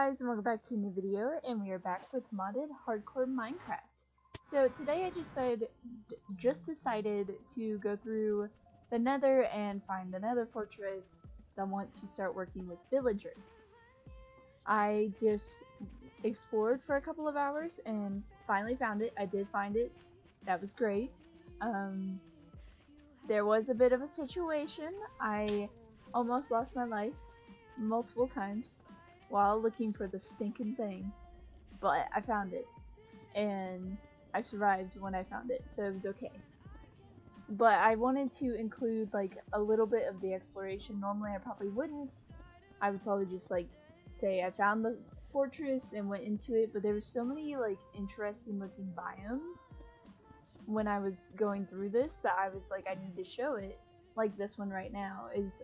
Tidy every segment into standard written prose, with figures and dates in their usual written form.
guys, and welcome back to a new video, and we are back with modded hardcore Minecraft. So today I just decided to go through the Nether and find another fortress, so I want to start working with villagers. I just explored for a couple of hours and finally found it. I did find it. That was great. There was a bit of a situation. I almost lost my life multiple times while looking for the stinking thing, but I found it, and I survived when I found it, so it was okay. But I wanted to include like a little bit of the exploration. Normally I probably wouldn't. I would probably just like say I found the fortress and went into it, but there were so many like interesting looking biomes when I was going through this that I was like, I need to show it. Like this one right now is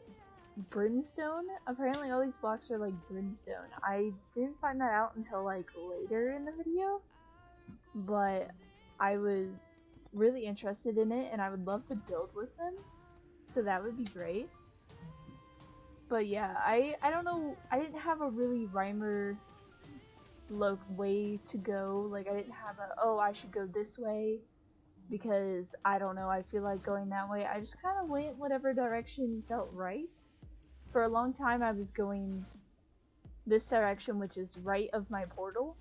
brimstone. Apparently all these blocks are like brimstone. I didn't find that out until like later in the video, but I was really interested in it and I would love to build with them, so that would be great. But yeah, I don't know, I didn't have a really rhymer way to go. Like I didn't have a, oh, I should go this way because I don't know, I feel like going that way. I just kind of went whatever direction felt right. For a long time I was going this direction, which is right of my portal,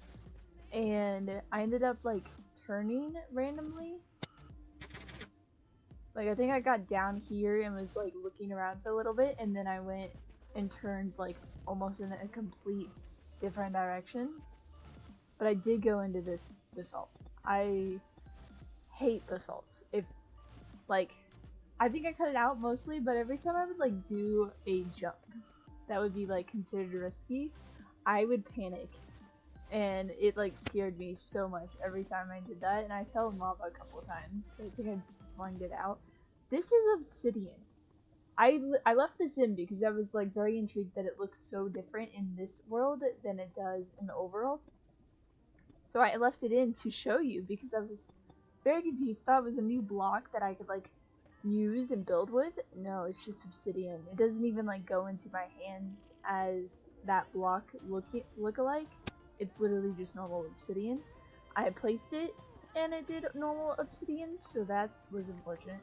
and I ended up like turning randomly. Like I think I got down here and was like looking around for a little bit, and then I went and turned like almost in a complete different direction. But I did go into this basalt. I hate basalts. If like, I think I cut it out mostly, but every time I would like do a jump that would be like considered risky, I would panic, and it like scared me so much every time I did that, and I fell in lava a couple of times, but I think I find it out. This is obsidian. I left this in because I was like very intrigued that it looks so different in this world than it does in the overworld. So I left it in to show you because I was very confused. Thought it was a new block that I could like use and build with. No, it's just obsidian. It doesn't even like go into my hands as that block look-alike. It's literally just normal obsidian. I placed it and it did normal obsidian, so that was unfortunate.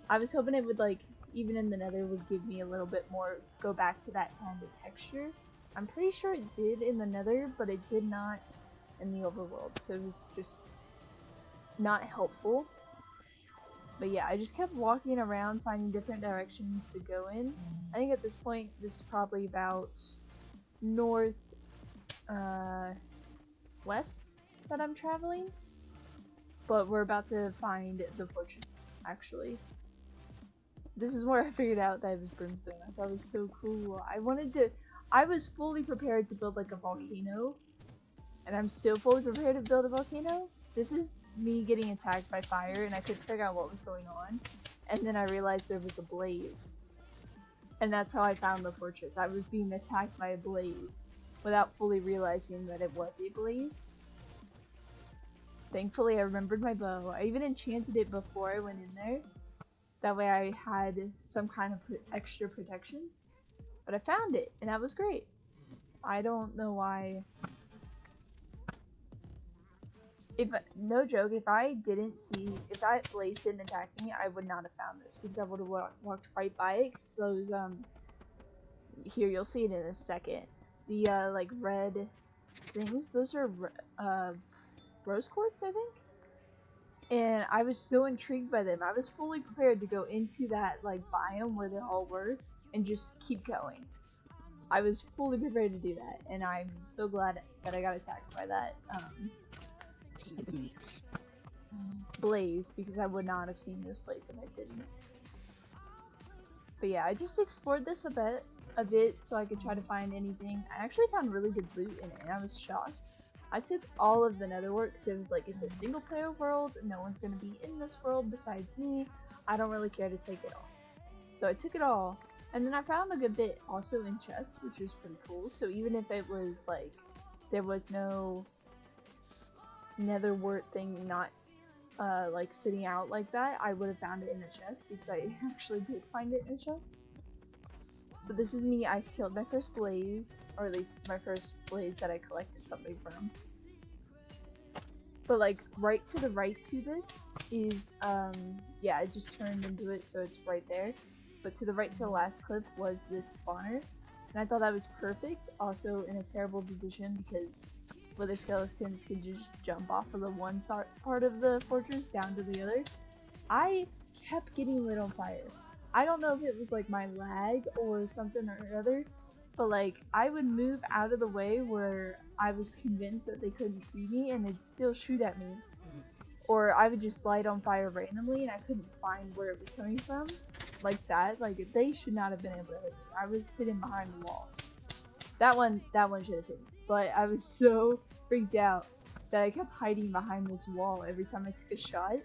I was hoping it would like, even in the nether, would give me a little bit more, go back to that kind of texture. I'm pretty sure it did in the nether, but it did not in the overworld, so it was just not helpful. But yeah, I just kept walking around finding different directions to go in. I think at this point this is probably about north west that I'm traveling, but we're about to find the fortress. Actually, this is where I figured out that it was brimstone. I thought it was so cool. I was fully prepared to build like a volcano, and I'm still fully prepared to build a volcano. This is me getting attacked by fire, and I couldn't figure out what was going on, and then I realized there was a blaze, and that's how I found the fortress. I was being attacked by a blaze without fully realizing that it was a blaze. Thankfully I remembered my bow. I even enchanted it before I went in there, that way I had some kind of extra protection, but I found it and that was great. I don't know why. No joke, if that blaze didn't attack me, I would not have found this, because I would have walked right by it. Cause those, here, you'll see it in a second. The, like, red things, those are, rose quartz, I think? And I was so intrigued by them. I was fully prepared to go into that, like, biome where they all were, and just keep going. I was fully prepared to do that, and I'm so glad that I got attacked by that, blaze, because I would not have seen this place if I didn't. But yeah, I just explored this a bit so I could try to find anything. I actually found really good loot in it, and I was shocked. I took all of the nether work, so it was like, it's a single player world, no one's gonna be in this world besides me. I don't really care to take it all. So I took it all, and then I found a good bit also in chests, which was pretty cool. So even if it was like, there was no nether wart thing not like sitting out like that, I would have found it in the chest, because I actually did find it in a chest. But this is me. I killed my first blaze, or at least my first blaze that I collected something from. But like right to the right to this is yeah, I just turned into it, so it's right there. But to the right to the last clip was this spawner, and I thought that was perfect. Also in a terrible position because whether skeletons can just jump off of the one part of the fortress down to the other. I kept getting lit on fire. I don't know if it was like my lag or something or other, but like I would move out of the way where I was convinced that they couldn't see me and they'd still shoot at me. Or I would just light on fire randomly and I couldn't find where it was coming from. Like that. Like they should not have been able to hit me. I was hidden behind the wall. That one should have hit me. But I was so freaked out that I kept hiding behind this wall every time I took a shot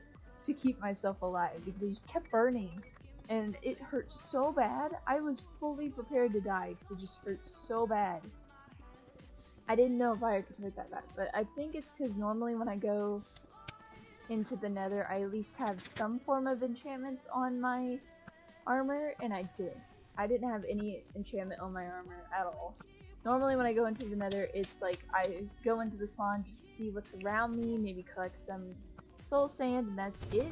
to keep myself alive because it just kept burning. And it hurt so bad. I was fully prepared to die because it just hurt so bad. I didn't know fire could hurt that bad, but I think it's because normally when I go into the nether, I at least have some form of enchantments on my armor, and I didn't. I didn't have any enchantment on my armor at all. Normally when I go into the nether, it's like I go into the spawn just to see what's around me, maybe collect some soul sand, and that's it.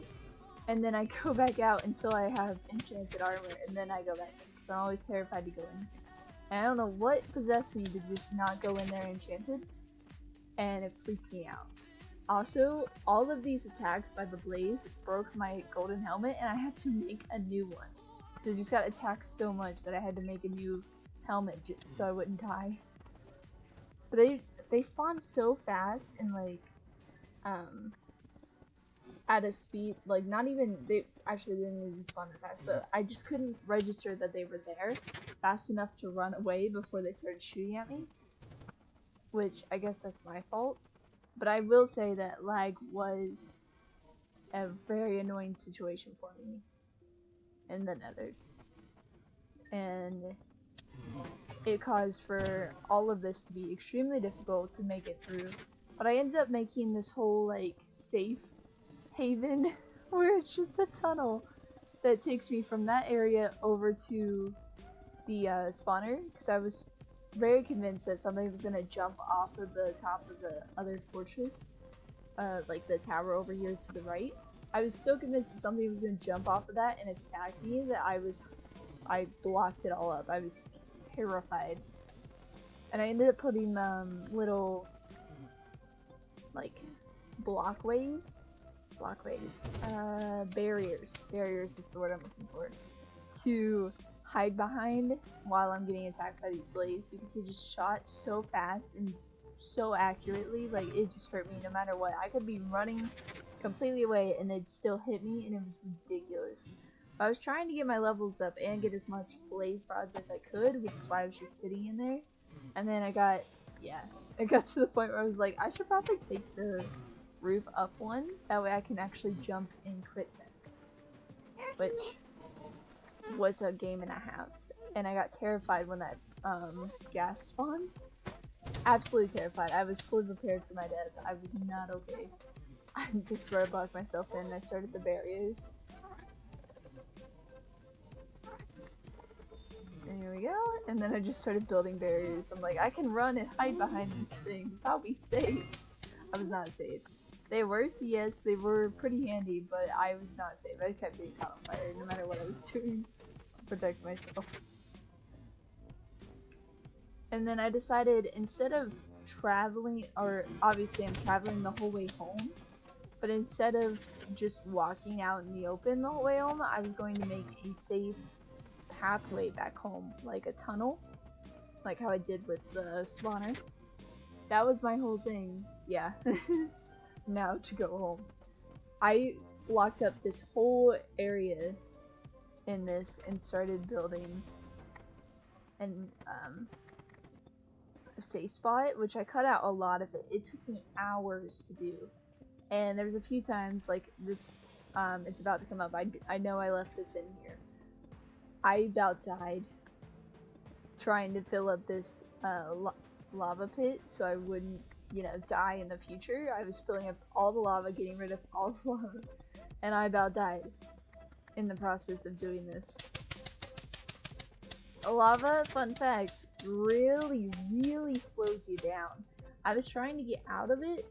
And then I go back out until I have enchanted armor, and then I go back in, because I'm always terrified to go in. And I don't know what possessed me to just not go in there enchanted, and it freaked me out. Also, all of these attacks by the blaze broke my golden helmet, and I had to make a new one. So I just got attacked so much that I had to make a new helmet so I wouldn't die. But they spawn so fast and like at a speed like not even they actually didn't even spawn that fast, but I just couldn't register that they were there fast enough to run away before they started shooting at me, which I guess that's my fault. But I will say that lag was a very annoying situation for me in the nether, and it caused for all of this to be extremely difficult to make it through. But I ended up making this whole like safe haven where it's just a tunnel that takes me from that area over to the spawner, because I was very convinced that somebody was gonna jump off of the top of the other fortress, like the tower over here to the right. I was so convinced that somebody was gonna jump off of that and attack me that I blocked it all up. I was terrified, and I ended up putting little like barriers is the word I'm looking for, to hide behind while I'm getting attacked by these blaze, because they just shot so fast and so accurately. Like it just hurt me no matter what. I could be running completely away and they'd still hit me, and it was ridiculous. I was trying to get my levels up and get as much blaze rods as I could, which is why I was just sitting in there. And then it got to the point where I was like, I should probably take the roof up one, that way I can actually jump and crit them, which was a game and a half. And I got terrified when that gas spawned. Absolutely terrified. I was fully prepared for my death. I was not okay. I just swear I blocked myself in and I started the barriers. And here we go, and then I just started building barriers. I'm like, I can run and hide behind these things. I'll be safe. I was not safe. They worked, yes, they were pretty handy, but I was not safe. I kept getting caught on fire no matter what I was doing to protect myself. And then I decided, instead of traveling, or obviously I'm traveling the whole way home, but instead of just walking out in the open the whole way home, I was going to make a safe pathway back home, like a tunnel, like how I did with the spawner. That was my whole thing. Yeah. Now to go home. I blocked up this whole area in this and started building an a safe spot, which I cut out a lot of it. It took me hours to do, and there was a few times like this. It's about to come up. I know I left this in here. I about died trying to fill up this lava pit so I wouldn't, you know, die in the future. I was filling up all the lava, getting rid of all the lava, and I about died in the process of doing this. Lava, fun fact, really, really slows you down. I was trying to get out of it.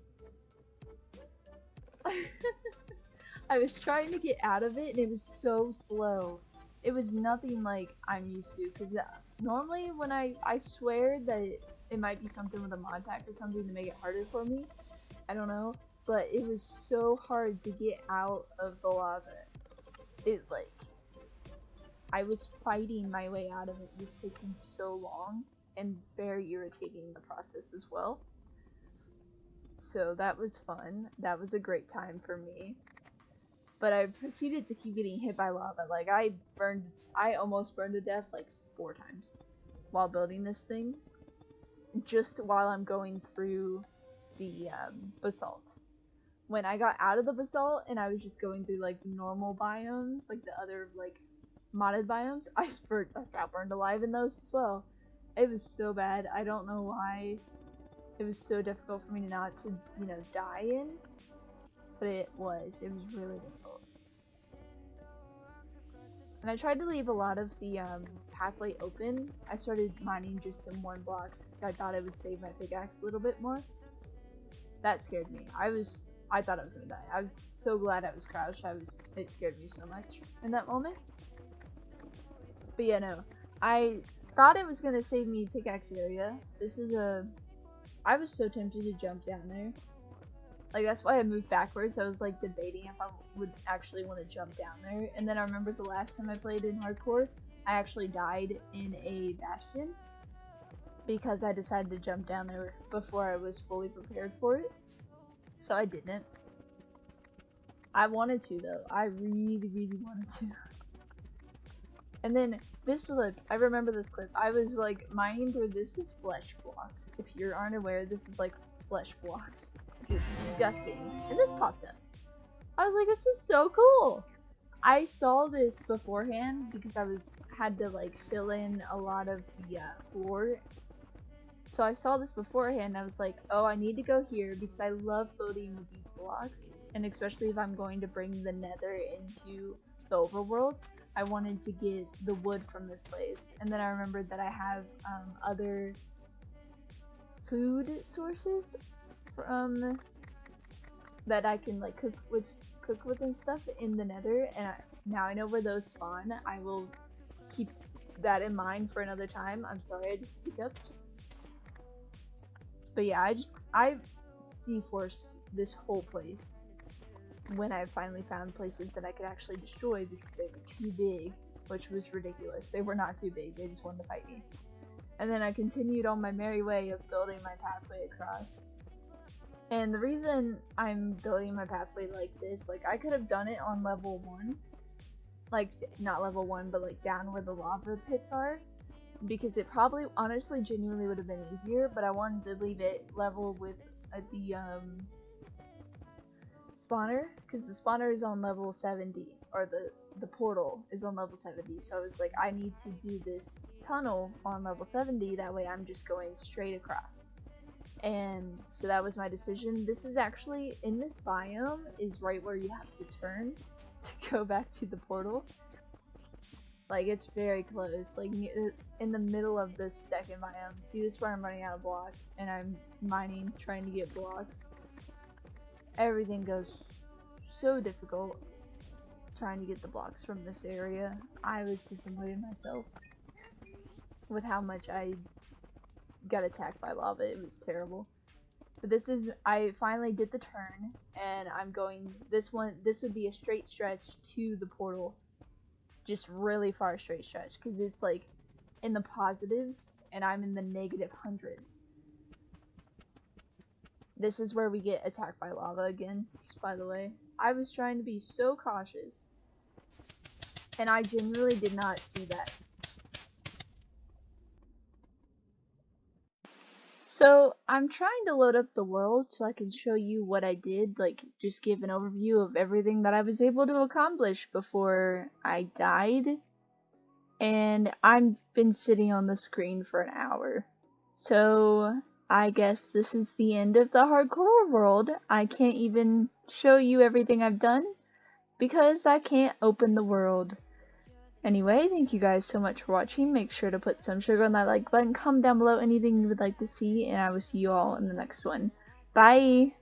I was trying to get out of it and it was so slow. It was nothing like I'm used to, because normally when I swear that it might be something with a mod pack or something to make it harder for me. I don't know, but it was so hard to get out of the lava. It like I was fighting my way out of it. It was taking so long and very irritating in the process as well. So that was fun. That was a great time for me. But I proceeded to keep getting hit by lava. Like I almost burned to death like 4 times while building this thing. Just while I'm going through the basalt. When I got out of the basalt and I was just going through like normal biomes, like the other like modded biomes, I got burned alive in those as well. It was so bad. I don't know why it was so difficult for me not to, die in, but it was really difficult. And I tried to leave a lot of the pathway open. I started mining just some 1 blocks because I thought it would save my pickaxe a little bit more. That scared me. I thought I was gonna die. I was so glad I was crouched. It scared me so much in that moment. But yeah, no. I thought it was gonna save me pickaxe area. I was so tempted to jump down there. Like, that's why I moved backwards. I was like debating if I would actually want to jump down there. And then I remember the last time I played in hardcore, I actually died in a bastion because I decided to jump down there before I was fully prepared for it. So I didn't. I wanted to though. I really, really wanted to. And then this clip, I remember this clip. I was like mining through, this is flesh blocks. If you aren't aware, this is like flesh blocks. Which is disgusting. And this popped up. I was like, this is so cool. I saw this beforehand because I had to like fill in a lot of the floor. So I saw this beforehand. I was like, oh, I need to go here because I love building with these blocks. And especially if I'm going to bring the nether into the overworld, I wanted to get the wood from this place. And then I remembered that I have other food sources from that I can like cook with and stuff in the nether, and now I know where those spawn. I will keep that in mind for another time. I'm sorry, I just hiccuped. But yeah, I deforced this whole place when I finally found places that I could actually destroy because they were too big, which was ridiculous. They were not too big, they just wanted to fight me. And then I continued on my merry way of building my pathway across. And the reason I'm building my pathway like this, like I could have done it on level 1. Like, not level 1, but like down where the lava pits are. Because it probably, honestly, genuinely would have been easier, but I wanted to leave it level with the spawner. Because the spawner is on level 70, or the portal is on level 70. So I was like, I need to do this tunnel on level 70, that way I'm just going straight across. And so that was my decision. This is actually, in this biome, is right where you have to turn to go back to the portal. Like, it's very close, like in the middle of the second biome. See, this is where I'm running out of blocks, and I'm mining, trying to get blocks. Everything goes so difficult trying to get the blocks from this area. I was disappointed myself with how much I got attacked by lava. It was terrible. But I finally did the turn, and I'm going, this would be a straight stretch to the portal. Just really far straight stretch, because it's like in the positives, and I'm in the negative hundreds. This is where we get attacked by lava again, just by the way. I was trying to be so cautious, and I genuinely did not see that. So I'm trying to load up the world so I can show you what I did, like just give an overview of everything that I was able to accomplish before I died. And I've been sitting on the screen for an hour. So I guess this is the end of the hardcore world. I can't even show you everything I've done because I can't open the world. Anyway, thank you guys so much for watching. Make sure to put some sugar on that like button. Comment down below anything you would like to see, and I will see you all in the next one. Bye!